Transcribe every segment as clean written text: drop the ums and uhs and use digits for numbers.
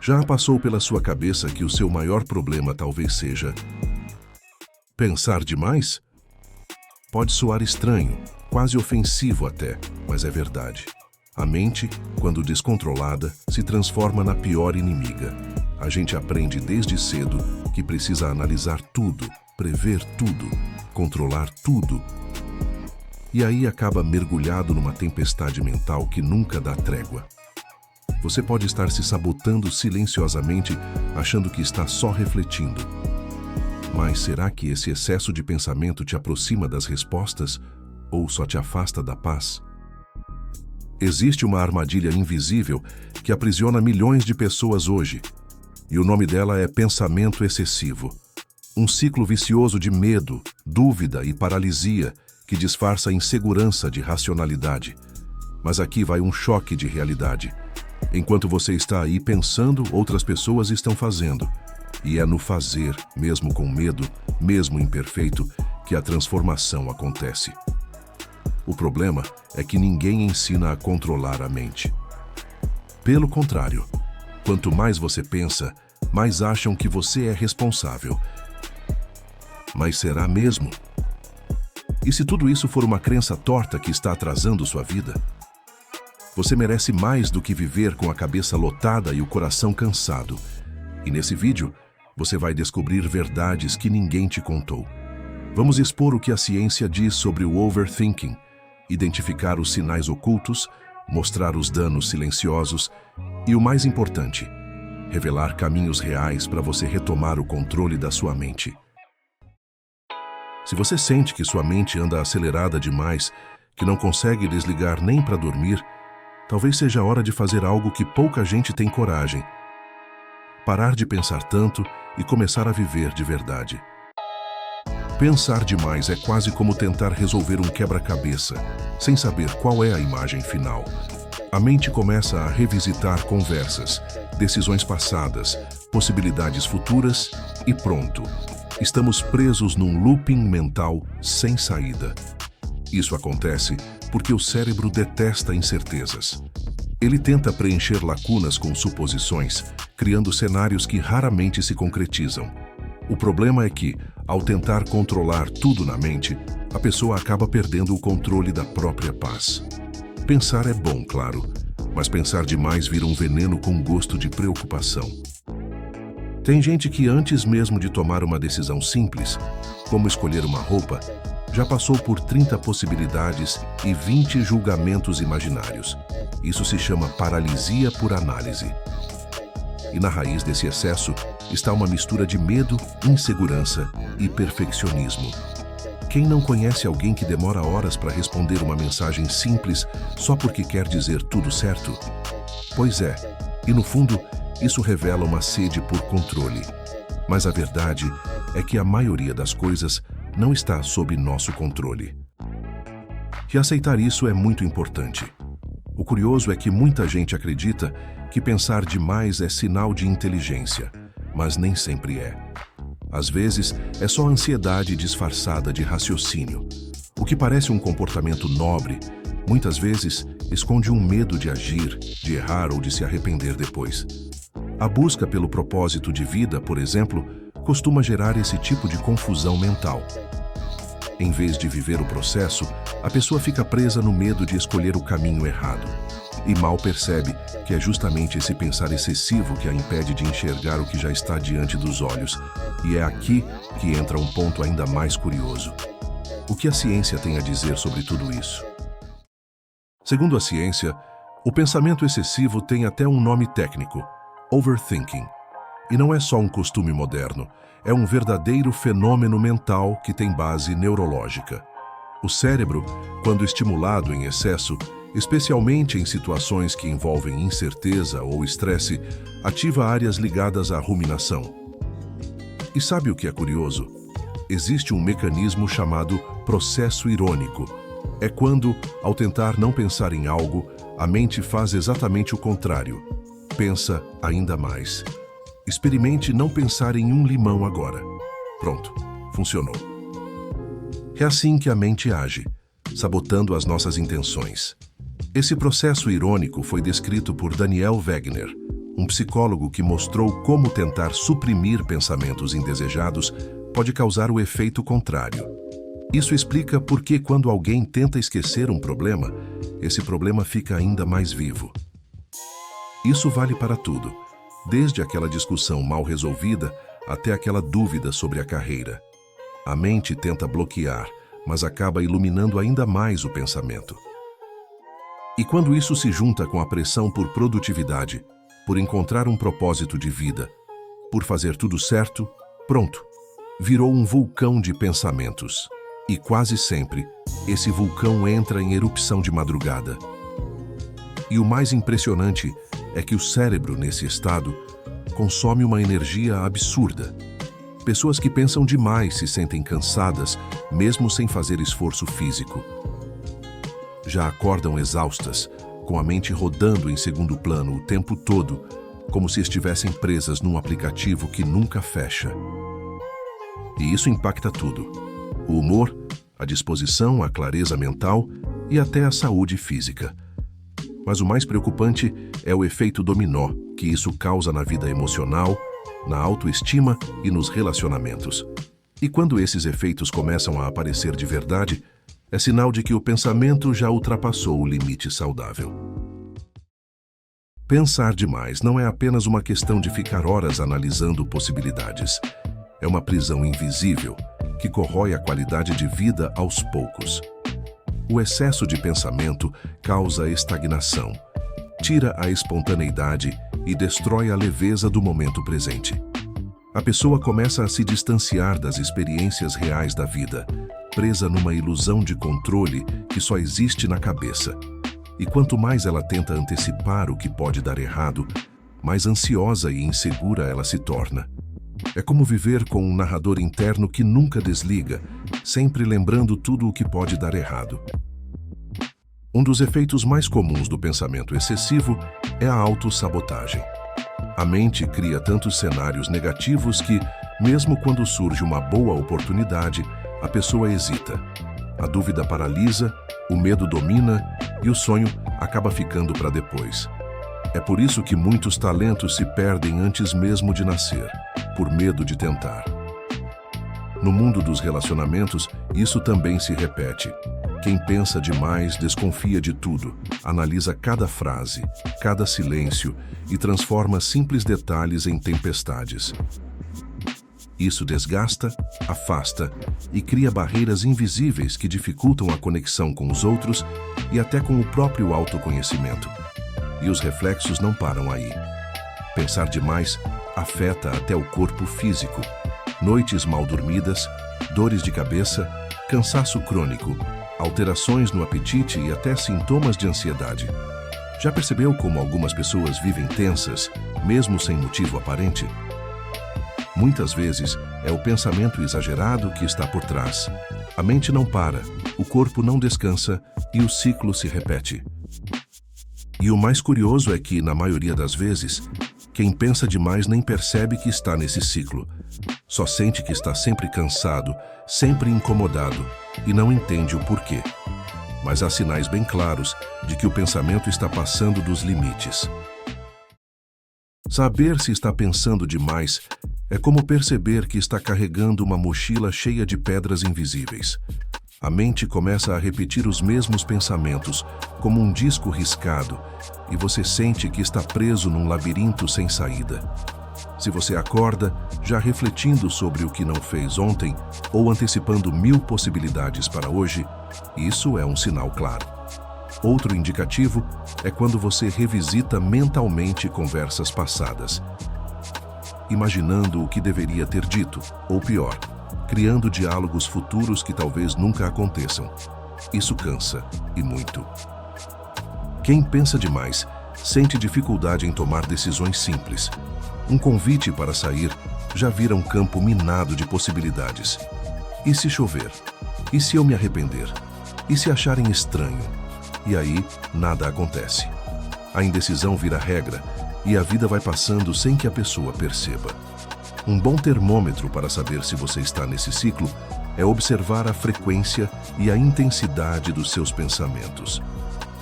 Já passou pela sua cabeça que o seu maior problema talvez seja pensar demais? Pode soar estranho, quase ofensivo até, mas é verdade. A mente, quando descontrolada, se transforma na pior inimiga. A gente aprende desde cedo que precisa analisar tudo, prever tudo, controlar tudo. E aí acaba mergulhado numa tempestade mental que nunca dá trégua. Você pode estar se sabotando silenciosamente, achando que está só refletindo. Mas será que esse excesso de pensamento te aproxima das respostas ou só te afasta da paz? Existe uma armadilha invisível que aprisiona milhões de pessoas hoje, e o nome dela é pensamento excessivo. Um ciclo vicioso de medo, dúvida e paralisia que disfarça insegurança de racionalidade. Mas aqui vai um choque de realidade. Enquanto você está aí pensando, outras pessoas estão fazendo. E é no fazer, mesmo com medo, mesmo imperfeito, que a transformação acontece. O problema é que ninguém ensina a controlar a mente. Pelo contrário, quanto mais você pensa, mais acham que você é responsável. Mas será mesmo? E se tudo isso for uma crença torta que está atrasando sua vida? Você merece mais do que viver com a cabeça lotada e o coração cansado. E nesse vídeo, você vai descobrir verdades que ninguém te contou. Vamos expor o que a ciência diz sobre o overthinking, identificar os sinais ocultos, mostrar os danos silenciosos e, o mais importante, revelar caminhos reais para você retomar o controle da sua mente. Se você sente que sua mente anda acelerada demais, que não consegue desligar nem para dormir, talvez seja a hora de fazer algo que pouca gente tem coragem. Parar de pensar tanto e começar a viver de verdade. Pensar demais é quase como tentar resolver um quebra-cabeça, sem saber qual é a imagem final. A mente começa a revisitar conversas, decisões passadas, possibilidades futuras e pronto. Estamos presos num looping mental sem saída. Isso acontece porque o cérebro detesta incertezas. Ele tenta preencher lacunas com suposições, criando cenários que raramente se concretizam. O problema é que, ao tentar controlar tudo na mente, a pessoa acaba perdendo o controle da própria paz. Pensar é bom, claro, mas pensar demais vira um veneno com gosto de preocupação. Tem gente que antes mesmo de tomar uma decisão simples, como escolher uma roupa, já passou por 30 possibilidades e 20 julgamentos imaginários. Isso se chama paralisia por análise. E na raiz desse excesso está uma mistura de medo, insegurança e perfeccionismo. Quem não conhece alguém que demora horas para responder uma mensagem simples só porque quer dizer tudo certo? Pois é, e no fundo, isso revela uma sede por controle. Mas a verdade é que a maioria das coisas não está sob nosso controle. E aceitar isso é muito importante. O curioso é que muita gente acredita que pensar demais é sinal de inteligência, mas nem sempre é. Às vezes, é só ansiedade disfarçada de raciocínio. O que parece um comportamento nobre, muitas vezes esconde um medo de agir, de errar ou de se arrepender depois. A busca pelo propósito de vida, por exemplo, costuma gerar esse tipo de confusão mental. Em vez de viver o processo, a pessoa fica presa no medo de escolher o caminho errado. E mal percebe que é justamente esse pensar excessivo que a impede de enxergar o que já está diante dos olhos. E é aqui que entra um ponto ainda mais curioso. O que a ciência tem a dizer sobre tudo isso? Segundo a ciência, o pensamento excessivo tem até um nome técnico: overthinking. E não é só um costume moderno, é um verdadeiro fenômeno mental que tem base neurológica. O cérebro, quando estimulado em excesso, especialmente em situações que envolvem incerteza ou estresse, ativa áreas ligadas à ruminação. E sabe o que é curioso? Existe um mecanismo chamado processo irônico. É quando, ao tentar não pensar em algo, a mente faz exatamente o contrário. Pensa ainda mais. Experimente não pensar em um limão agora. Pronto, funcionou. É assim que a mente age, sabotando as nossas intenções. Esse processo irônico foi descrito por Daniel Wegner, um psicólogo que mostrou como tentar suprimir pensamentos indesejados pode causar o efeito contrário. Isso explica por que, quando alguém tenta esquecer um problema, esse problema fica ainda mais vivo. Isso vale para tudo, desde aquela discussão mal resolvida até aquela dúvida sobre a carreira. A mente tenta bloquear, mas acaba iluminando ainda mais o pensamento. E quando isso se junta com a pressão por produtividade, por encontrar um propósito de vida, por fazer tudo certo, pronto, virou um vulcão de pensamentos. E quase sempre, esse vulcão entra em erupção de madrugada. E o mais impressionante é que o cérebro, nesse estado, consome uma energia absurda. Pessoas que pensam demais se sentem cansadas, mesmo sem fazer esforço físico. Já acordam exaustas, com a mente rodando em segundo plano o tempo todo, como se estivessem presas num aplicativo que nunca fecha. E isso impacta tudo: o humor, a disposição, a clareza mental e até a saúde física. Mas o mais preocupante é o efeito dominó que isso causa na vida emocional, na autoestima e nos relacionamentos. E quando esses efeitos começam a aparecer de verdade, é sinal de que o pensamento já ultrapassou o limite saudável. Pensar demais não é apenas uma questão de ficar horas analisando possibilidades. É uma prisão invisível que corrói a qualidade de vida aos poucos. O excesso de pensamento causa estagnação, tira a espontaneidade e destrói a leveza do momento presente. A pessoa começa a se distanciar das experiências reais da vida, presa numa ilusão de controle que só existe na cabeça. E quanto mais ela tenta antecipar o que pode dar errado, mais ansiosa e insegura ela se torna. É como viver com um narrador interno que nunca desliga, sempre lembrando tudo o que pode dar errado. Um dos efeitos mais comuns do pensamento excessivo é a autossabotagem. A mente cria tantos cenários negativos que, mesmo quando surge uma boa oportunidade, a pessoa hesita. A dúvida paralisa, o medo domina e o sonho acaba ficando para depois. É por isso que muitos talentos se perdem antes mesmo de nascer, por medo de tentar. No mundo dos relacionamentos, isso também se repete. Quem pensa demais desconfia de tudo, analisa cada frase, cada silêncio e transforma simples detalhes em tempestades. Isso desgasta, afasta e cria barreiras invisíveis que dificultam a conexão com os outros e até com o próprio autoconhecimento. E os reflexos não param aí. Pensar demais afeta até o corpo físico. Noites mal dormidas, dores de cabeça, cansaço crônico, alterações no apetite e até sintomas de ansiedade. Já percebeu como algumas pessoas vivem tensas, mesmo sem motivo aparente? Muitas vezes é o pensamento exagerado que está por trás. A mente não para, o corpo não descansa e o ciclo se repete. E o mais curioso é que, na maioria das vezes, quem pensa demais nem percebe que está nesse ciclo. Só sente que está sempre cansado, sempre incomodado e não entende o porquê. Mas há sinais bem claros de que o pensamento está passando dos limites. Saber se está pensando demais é como perceber que está carregando uma mochila cheia de pedras invisíveis. A mente começa a repetir os mesmos pensamentos, como um disco riscado, e você sente que está preso num labirinto sem saída. Se você acorda, já refletindo sobre o que não fez ontem, ou antecipando 1000 possibilidades para hoje, isso é um sinal claro. Outro indicativo é quando você revisita mentalmente conversas passadas, imaginando o que deveria ter dito, ou pior, criando diálogos futuros que talvez nunca aconteçam. Isso cansa, e muito. Quem pensa demais sente dificuldade em tomar decisões simples. Um convite para sair já vira um campo minado de possibilidades. E se chover? E se eu me arrepender? E se acharem estranho? E aí, nada acontece. A indecisão vira regra e a vida vai passando sem que a pessoa perceba. Um bom termômetro para saber se você está nesse ciclo é observar a frequência e a intensidade dos seus pensamentos.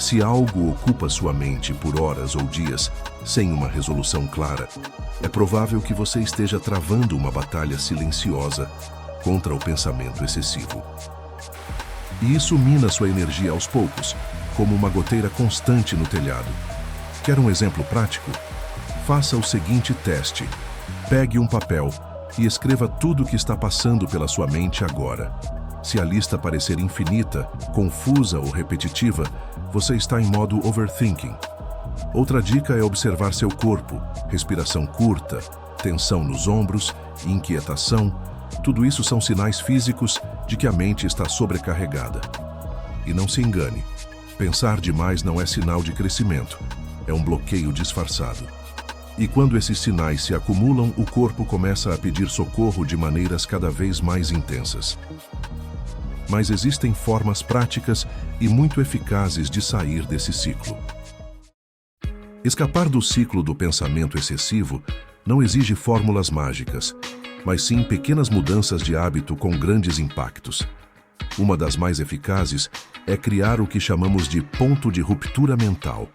Se algo ocupa sua mente por horas ou dias, sem uma resolução clara, é provável que você esteja travando uma batalha silenciosa contra o pensamento excessivo. E isso mina sua energia aos poucos, como uma goteira constante no telhado. Quer um exemplo prático? Faça o seguinte teste. Pegue um papel e escreva tudo o que está passando pela sua mente agora. Se a lista parecer infinita, confusa ou repetitiva, você está em modo overthinking. Outra dica é observar seu corpo, respiração curta, tensão nos ombros, inquietação. Tudo isso são sinais físicos de que a mente está sobrecarregada. E não se engane, pensar demais não é sinal de crescimento, é um bloqueio disfarçado. E quando esses sinais se acumulam, o corpo começa a pedir socorro de maneiras cada vez mais intensas. Mas existem formas práticas e muito eficazes de sair desse ciclo. Escapar do ciclo do pensamento excessivo não exige fórmulas mágicas, mas sim pequenas mudanças de hábito com grandes impactos. Uma das mais eficazes é criar o que chamamos de ponto de ruptura mental.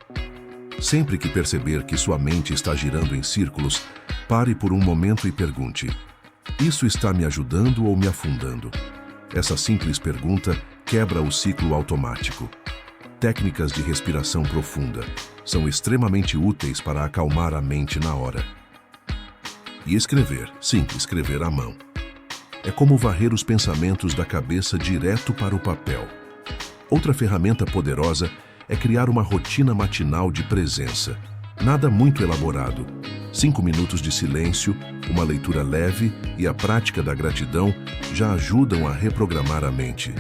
Sempre que perceber que sua mente está girando em círculos, pare por um momento e pergunte: isso está me ajudando ou me afundando? Essa simples pergunta quebra o ciclo automático. Técnicas de respiração profunda são extremamente úteis para acalmar a mente na hora. E escrever, sim, escrever à mão. É como varrer os pensamentos da cabeça direto para o papel. Outra ferramenta poderosa é criar uma rotina matinal de presença. Nada muito elaborado. 5 minutos de silêncio, uma leitura leve e a prática da gratidão já ajudam a reprogramar a mente.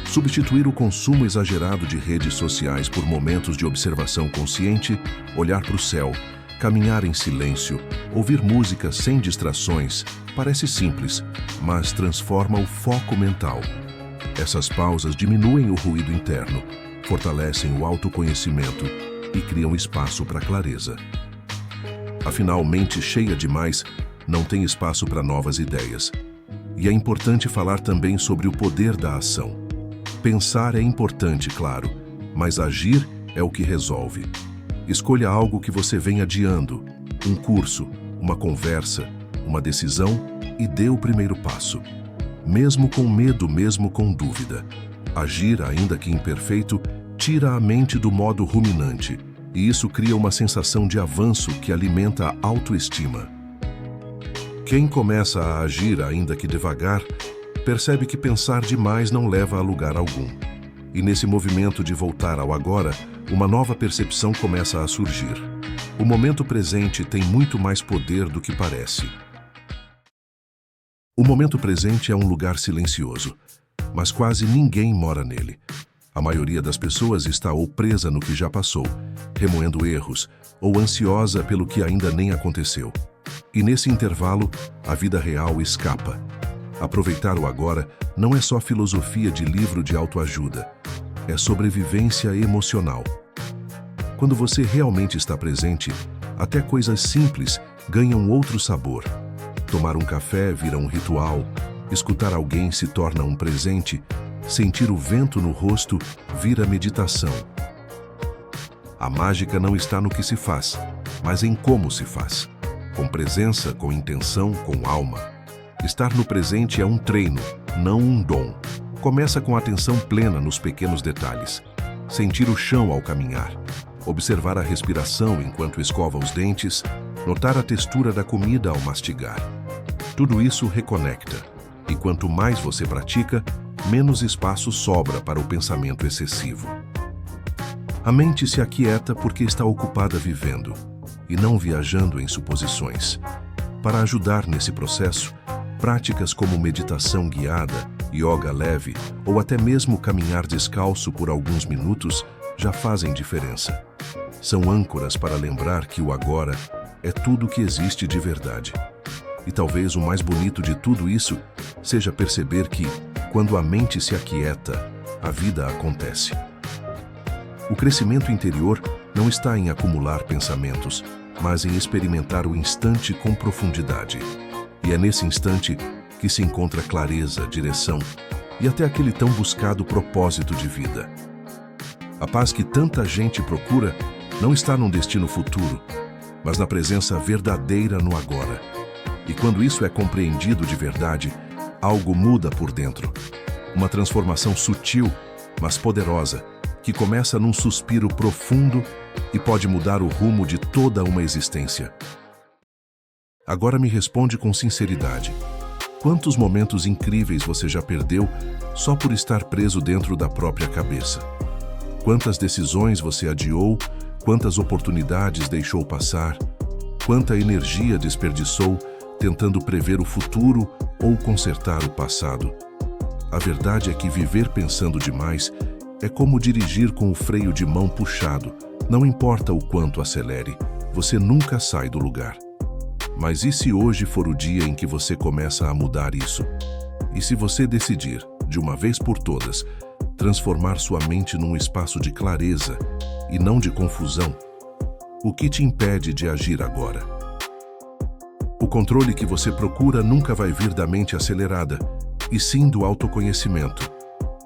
Substituir o consumo exagerado de redes sociais por momentos de observação consciente, olhar para o céu, caminhar em silêncio, ouvir música sem distrações, parece simples, mas transforma o foco mental. Essas pausas diminuem o ruído interno, fortalecem o autoconhecimento e criam espaço para clareza. Afinal, mente cheia demais não tem espaço para novas ideias. E é importante falar também sobre o poder da ação. Pensar é importante, claro, mas agir é o que resolve. Escolha algo que você vem adiando, um curso, uma conversa, uma decisão e dê o primeiro passo. Mesmo com medo, mesmo com dúvida. Agir, ainda que imperfeito, tira a mente do modo ruminante, e isso cria uma sensação de avanço que alimenta a autoestima. Quem começa a agir, ainda que devagar, percebe que pensar demais não leva a lugar algum. E nesse movimento de voltar ao agora, uma nova percepção começa a surgir. O momento presente tem muito mais poder do que parece. O momento presente é um lugar silencioso, mas quase ninguém mora nele. A maioria das pessoas está ou presa no que já passou, remoendo erros, ou ansiosa pelo que ainda nem aconteceu. E nesse intervalo, a vida real escapa. Aproveitar o agora não é só filosofia de livro de autoajuda, é sobrevivência emocional. Quando você realmente está presente, até coisas simples ganham outro sabor. Tomar um café vira um ritual, escutar alguém se torna um presente, sentir o vento no rosto vira meditação. A mágica não está no que se faz, mas em como se faz. Com presença, com intenção, com alma. Estar no presente é um treino, não um dom. Começa com atenção plena nos pequenos detalhes. Sentir o chão ao caminhar. Observar a respiração enquanto escova os dentes. Notar a textura da comida ao mastigar. Tudo isso reconecta. E quanto mais você pratica, menos espaço sobra para o pensamento excessivo. A mente se aquieta porque está ocupada vivendo, e não viajando em suposições. Para ajudar nesse processo, práticas como meditação guiada, yoga leve ou até mesmo caminhar descalço por alguns minutos já fazem diferença. São âncoras para lembrar que o agora é tudo o que existe de verdade. E talvez o mais bonito de tudo isso seja perceber que, quando a mente se aquieta, a vida acontece. O crescimento interior não está em acumular pensamentos, mas em experimentar o instante com profundidade. E é nesse instante que se encontra clareza, direção e até aquele tão buscado propósito de vida. A paz que tanta gente procura não está num destino futuro, mas na presença verdadeira no agora. E quando isso é compreendido de verdade, algo muda por dentro. Uma transformação sutil, mas poderosa, que começa num suspiro profundo e pode mudar o rumo de toda uma existência. Agora me responde com sinceridade. Quantos momentos incríveis você já perdeu só por estar preso dentro da própria cabeça? Quantas decisões você adiou, quantas oportunidades deixou passar, quanta energia desperdiçou tentando prever o futuro ou consertar o passado. A verdade é que viver pensando demais é como dirigir com o freio de mão puxado. Não importa o quanto acelere, você nunca sai do lugar. Mas e se hoje for o dia em que você começa a mudar isso? E se você decidir, de uma vez por todas, transformar sua mente num espaço de clareza e não de confusão? O que te impede de agir agora? O controle que você procura nunca vai vir da mente acelerada, e sim do autoconhecimento,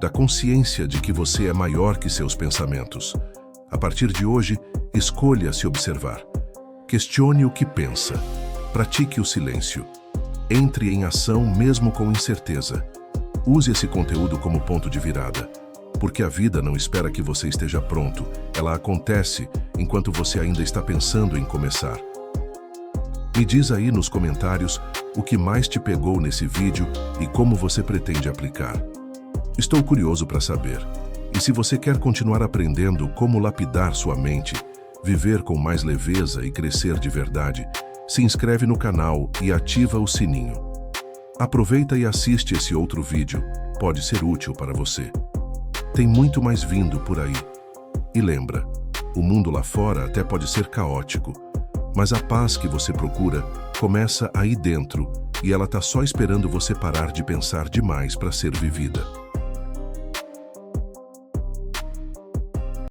da consciência de que você é maior que seus pensamentos. A partir de hoje, escolha se observar. Questione o que pensa. Pratique o silêncio. Entre em ação mesmo com incerteza. Use esse conteúdo como ponto de virada, porque a vida não espera que você esteja pronto. Ela acontece enquanto você ainda está pensando em começar. Me diz aí nos comentários o que mais te pegou nesse vídeo e como você pretende aplicar. Estou curioso para saber. E se você quer continuar aprendendo como lapidar sua mente, viver com mais leveza e crescer de verdade, se inscreve no canal e ativa o sininho. Aproveita e assiste esse outro vídeo, pode ser útil para você. Tem muito mais vindo por aí. E lembra, o mundo lá fora até pode ser caótico, mas a paz que você procura começa aí dentro e ela está só esperando você parar de pensar demais para ser vivida.